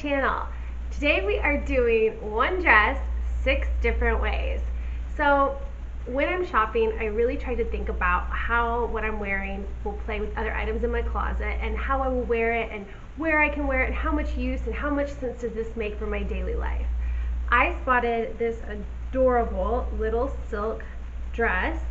Channel. Today we are doing one dress 6 different ways. So when I'm shopping, I really try to think about how what I'm wearing will play with other items in my closet and how I will wear it and where I can wear it and how much use and how much sense does this make for my daily life. I spotted this adorable little silk dress.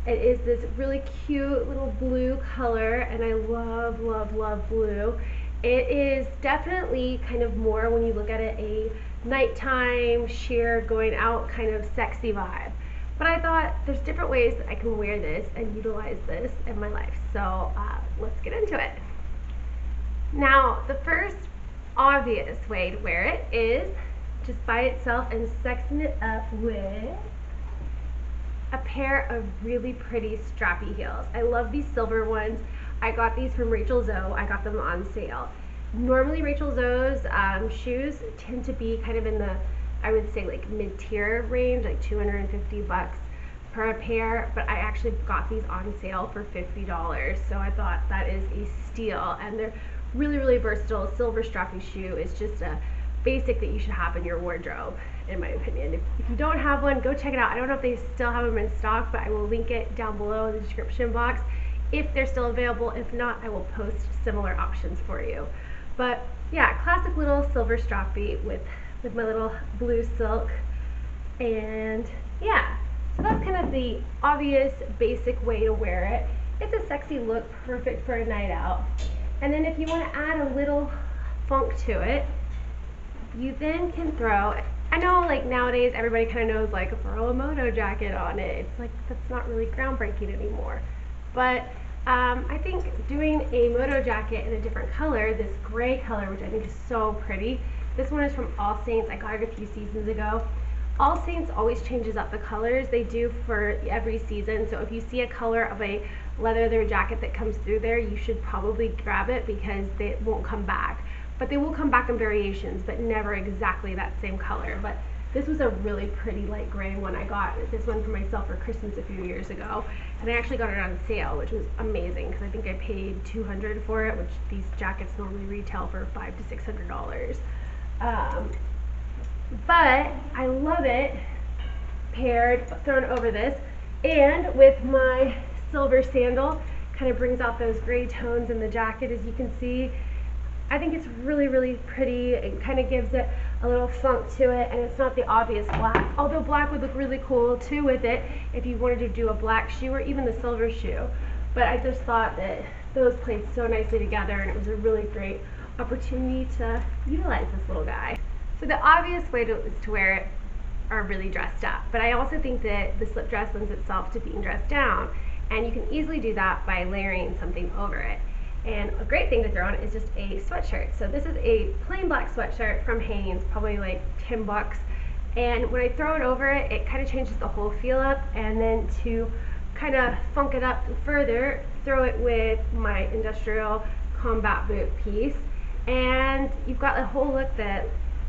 It is this really cute little blue color, and I love, love, love blue. It is definitely kind of more, when you look at it, a nighttime, sheer, going out kind of sexy vibe. But I thought there's different ways that I can wear this and utilize this in my life. So let's get into it. Now, the first obvious way to wear it is just by itself and sexing it up with a pair of really pretty strappy heels. I love these silver ones. I got these from Rachel Zoe. I got them on sale. Normally Rachel Zoe's shoes tend to be kind of in the, I would say, like mid-tier range, like $250 per pair, but I actually got these on sale for $50. So I thought that is a steal, and they're really, really versatile. A silver strappy shoe is just a basic that you should have in your wardrobe, in my opinion. If you don't have one, go check it out. I don't know if they still have them in stock, but I will link it down below in the description box if they're still available. If not, I will post similar options for you. But yeah, classic little silver strappy with my little blue silk. And yeah, so that's kind of the obvious basic way to wear it. It's a sexy look, perfect for a night out. And then if you want to add a little funk to it, you then can throw, I know like nowadays everybody kind of knows like throw a moto jacket on it. It's like that's not really groundbreaking anymore. But I think doing a moto jacket in a different color, this gray color, which I think is so pretty. This one is from All Saints. I got it a few seasons ago. All Saints always changes up the colors. They do for every season. So if you see a color of a leather jacket that comes through there, you should probably grab it because they won't come back. But they will come back in variations, but never exactly that same color. But this was a really pretty light gray one. I got this one for myself for Christmas a few years ago, and I actually got it on sale, which was amazing because I think I paid $200 for it, which these jackets normally retail for $500 to $600. But I love it paired, thrown over this, and with my silver sandal, kind of brings out those gray tones in the jacket, as you can see. I think it's really, really pretty. It kind of gives it a little funk to it, and it's not the obvious black, although black would look really cool too with it if you wanted to do a black shoe or even the silver shoe. But I just thought that those played so nicely together, and it was a really great opportunity to utilize this little guy. So the obvious way is to wear it are really dressed up, but I also think that the slip dress lends itself to being dressed down, and you can easily do that by layering something over it. And a great thing to throw on is just a sweatshirt. So this is a plain black sweatshirt from Hanes, probably like $10. And when I throw it over it, it kind of changes the whole feel up. And then to kind of funk it up further, throw it with my industrial combat boot piece. And you've got a whole look that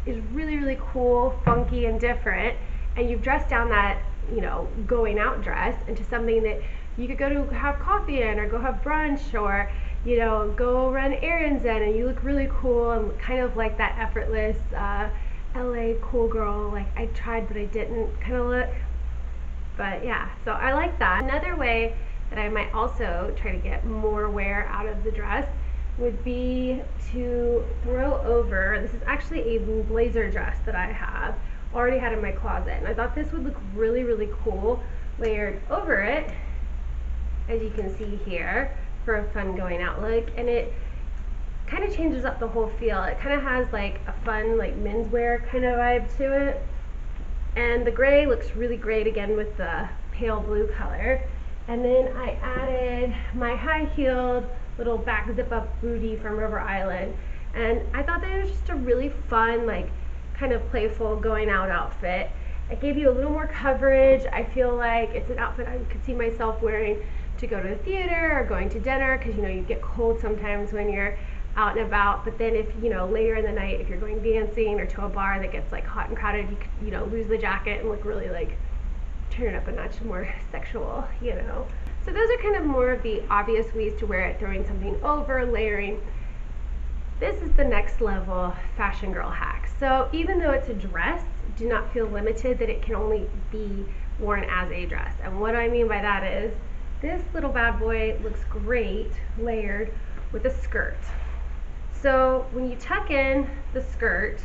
is really, really cool, funky, and different. And you've dressed down that you know, going out dress into something that you could go to have coffee in, or go have brunch, or, you know, go run errands in, and you look really cool and kind of like that effortless LA cool girl, like I tried but I didn't kind of look. But yeah, so I like that. Another way that I might also try to get more wear out of the dress would be to throw over, this is actually a blazer dress that I have already had in my closet, and I thought this would look really, really cool layered over it, as you can see here, for a fun going out look. And it kind of changes up the whole feel. It kind of has like a fun, like menswear kind of vibe to it. And the gray looks really great again with the pale blue color. And then I added my high-heeled little back zip-up bootie from River Island. And I thought that it was just a really fun, like, kind of playful going out outfit. It gave you a little more coverage. I feel like it's an outfit I could see myself wearing to go to the theater or going to dinner, because, you know, you get cold sometimes when you're out and about. But then if, you know, later in the night, if you're going dancing or to a bar that gets like hot and crowded, you could, you know, lose the jacket and look really like, turn it up a notch more sexual, you know. So those are kind of more of the obvious ways to wear it, throwing something over, layering. This is the next level fashion girl hack. So even though it's a dress, do not feel limited that it can only be worn as a dress. And what I mean by that is, this little bad boy looks great layered with a skirt. So when you tuck in the skirt,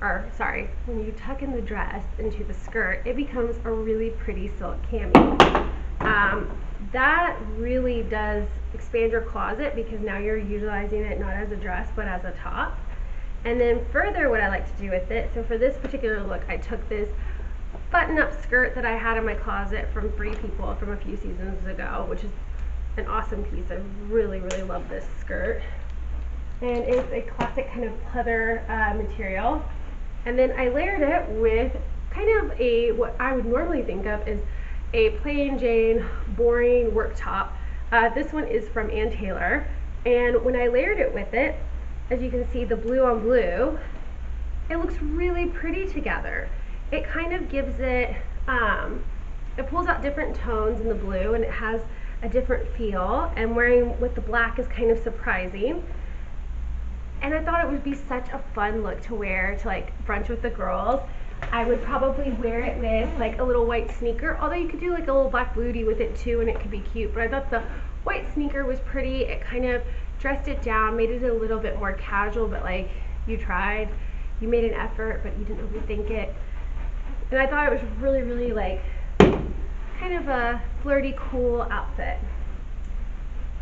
or sorry, when you tuck in the dress into the skirt, it becomes a really pretty silk cami. That really does expand your closet, because now you're utilizing it not as a dress but as a top. And then further, what I like to do with it, so for this particular look, I took this button-up skirt that I had in my closet from Free People from a few seasons ago, which is an awesome piece. I really, really love this skirt. And it's a classic kind of pleather material. And then I layered it with kind of a, what I would normally think of as a plain Jane, boring work top. This one is from Ann Taylor. And when I layered it with it, as you can see, the blue on blue, it looks really pretty together. It kind of gives it, it pulls out different tones in the blue, and it has a different feel. And wearing with the black is kind of surprising. And I thought it would be such a fun look to wear to like brunch with the girls. I would probably wear it with like a little white sneaker, although you could do like a little black bootie with it too, and it could be cute. But I thought the white sneaker was pretty. It kind of dressed it down, made it a little bit more casual, but like you tried, you made an effort, but you didn't overthink it. And I thought it was really, really like kind of a flirty, cool outfit.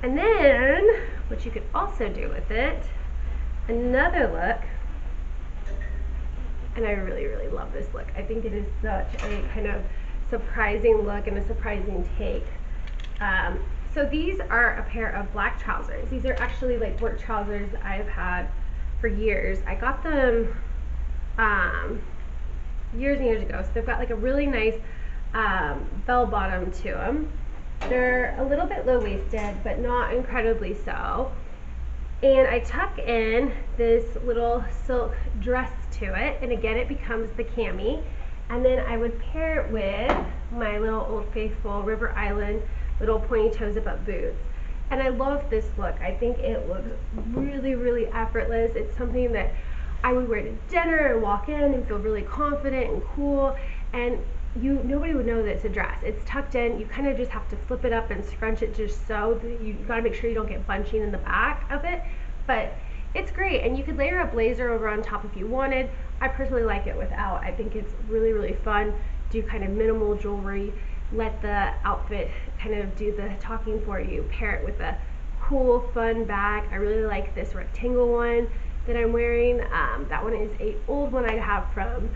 And then what you could also do with it, another look, and I really, really love this look. I think it is such a kind of surprising look and a surprising take. So these are a pair of black trousers. These are actually like work trousers that I've had for years. I got them years and years ago. So they've got like a really nice bell bottom to them. They're a little bit low-waisted, but not incredibly so. And I tuck in this little silk dress to it, and again it becomes the cami. And then I would pair it with my little Old Faithful River Island little pointy toe zip-up boots. And I love this look. I think it looks really, really effortless. It's something that I would wear to dinner and walk in and feel really confident and cool. And nobody would know that it's a dress. It's tucked in. You kind of just have to flip it up and scrunch it just so. You got to make sure you don't get bunching in the back of it. But it's great. And you could layer a blazer over on top if you wanted. I personally like it without. I think it's really, really fun. Do kind of minimal jewelry. Let the outfit kind of do the talking for you. Pair it with a cool, fun bag. I really like this rectangle one that I'm wearing. That one is an old one I have from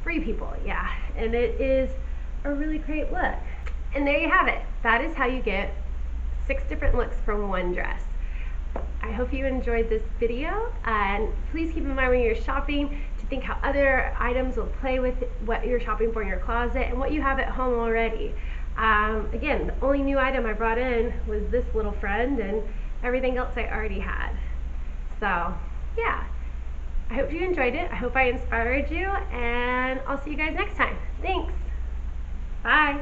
Free People, yeah. And it is a really great look. And there you have it. That is how you get 6 different looks from one dress. I hope you enjoyed this video, and please keep in mind when you're shopping to think how other items will play with what you're shopping for in your closet and what you have at home already. Again, the only new item I brought in was this little friend, and everything else I already had. So yeah, I hope you enjoyed it. I hope I inspired you, and I'll see you guys next time. Thanks. Bye.